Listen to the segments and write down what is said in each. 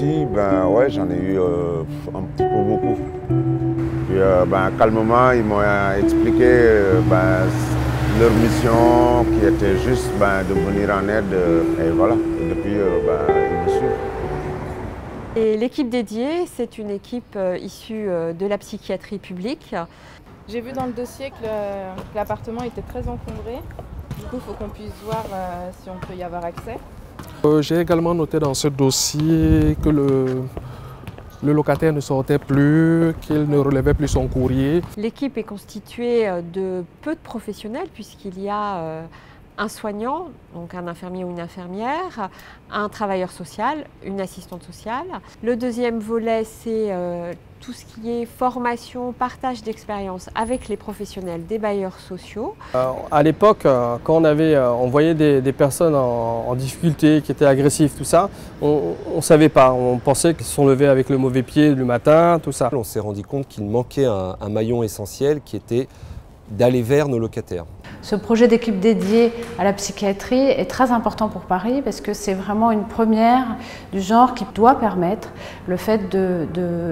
soucis, ben ouais, j'en ai eu un petit peu beaucoup. Puis calmement, ils m'ont expliqué leur mission qui était juste de venir en aide et voilà. Et depuis, ils me suivent. Et l'équipe dédiée, c'est une équipe issue de la psychiatrie publique. J'ai vu dans le dossier que l'appartement était très encombré. Du coup, il faut qu'on puisse voir si on peut y avoir accès. J'ai également noté dans ce dossier que le locataire ne sortait plus, qu'il ne relevait plus son courrier. L'équipe est constituée de peu de professionnels puisqu'il y a un soignant, donc un infirmier ou une infirmière, un travailleur social, une assistante sociale. Le deuxième volet, c'est tout ce qui est formation, partage d'expérience avec les professionnels des bailleurs sociaux. À l'époque, quand on voyait des personnes en difficulté, qui étaient agressives, tout ça, on ne savait pas. On pensait qu'ils se sont levés avec le mauvais pied le matin, tout ça. On s'est rendu compte qu'il manquait un maillon essentiel qui était d'aller vers nos locataires. Ce projet d'équipe dédiée à la psychiatrie est très important pour Paris parce que c'est vraiment une première du genre qui doit permettre le fait de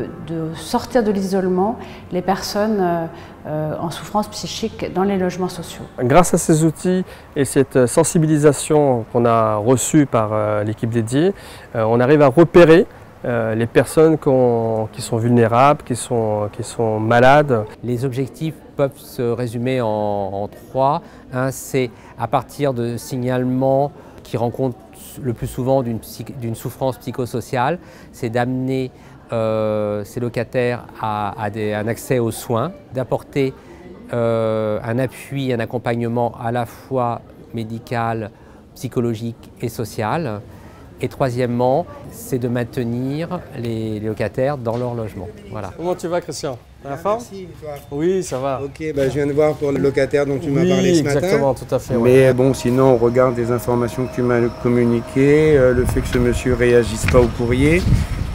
sortir de l'isolement les personnes en souffrance psychique dans les logements sociaux. Grâce à ces outils et cette sensibilisation qu'on a reçue par l'équipe dédiée, on arrive à repérer les personnes qui sont vulnérables, qui sont malades. Les objectifs peuvent se résumer en trois. Un, c'est à partir de signalements qui rencontrent le plus souvent d'une souffrance psychosociale, c'est d'amener ces locataires à un accès aux soins, d'apporter un appui, un accompagnement à la fois médical, psychologique et social. Et troisièmement, c'est de maintenir les locataires dans leur logement. Voilà. Comment tu vas, Christian? La forme? Merci, toi. Oui, ça va. Ok, je viens de voir pour le locataire dont tu m'as parlé ce matin. Exactement, tout à fait. Ouais. Mais bon, sinon, on regarde les informations que tu m'as communiquées, le fait que ce monsieur ne réagisse pas au courrier.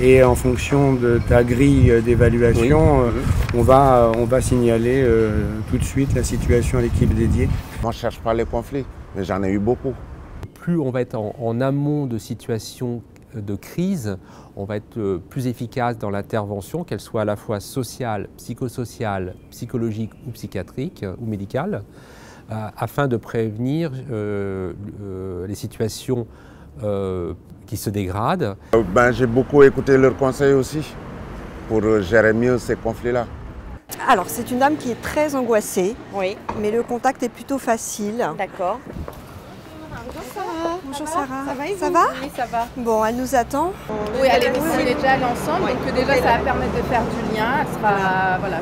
Et en fonction de ta grille d'évaluation, on va signaler tout de suite la situation à l'équipe dédiée. Moi, je ne cherche pas les conflits, mais j'en ai eu beaucoup. Plus on va être en amont de situations de crise, on va être plus efficace dans l'intervention, qu'elle soit à la fois sociale, psychosociale, psychologique ou psychiatrique ou médicale, afin de prévenir les situations qui se dégradent. J'ai beaucoup écouté leurs conseils aussi pour gérer mieux ces conflits-là. Alors, c'est une dame qui est très angoissée, Oui. mais le contact est plutôt facile. D'accord. Bonjour Sarah. Ça va et vous? Ça va? Oui, ça va. Bon, elle nous attend. Oui, on est déjà allés ensemble, donc déjà ça va permettre de faire du lien. Elle sera, voilà,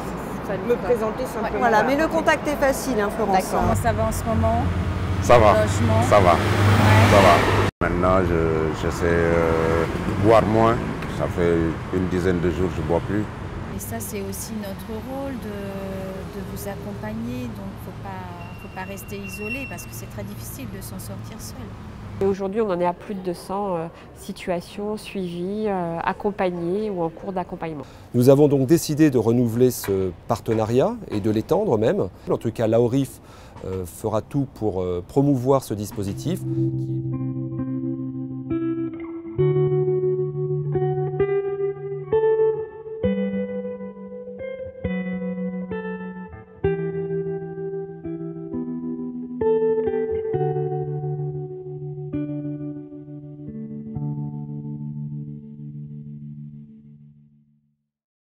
ça Me présenter simplement. Voilà, mais le contact est facile, hein, Florence. D'accord. Comment ça va en ce moment? Ça va, Logement. ça va, Ouais. ça va. Maintenant, j'essaie de boire moins. Ça fait une dizaine de jours que je ne bois plus. Et ça, c'est aussi notre rôle de vous accompagner. Donc, faut pas rester isolé parce que c'est très difficile de s'en sortir seul. Et aujourd'hui, on en est à plus de 200 situations suivies, accompagnées ou en cours d'accompagnement. Nous avons donc décidé de renouveler ce partenariat et de l'étendre même. En tout cas, l'AORIF fera tout pour promouvoir ce dispositif.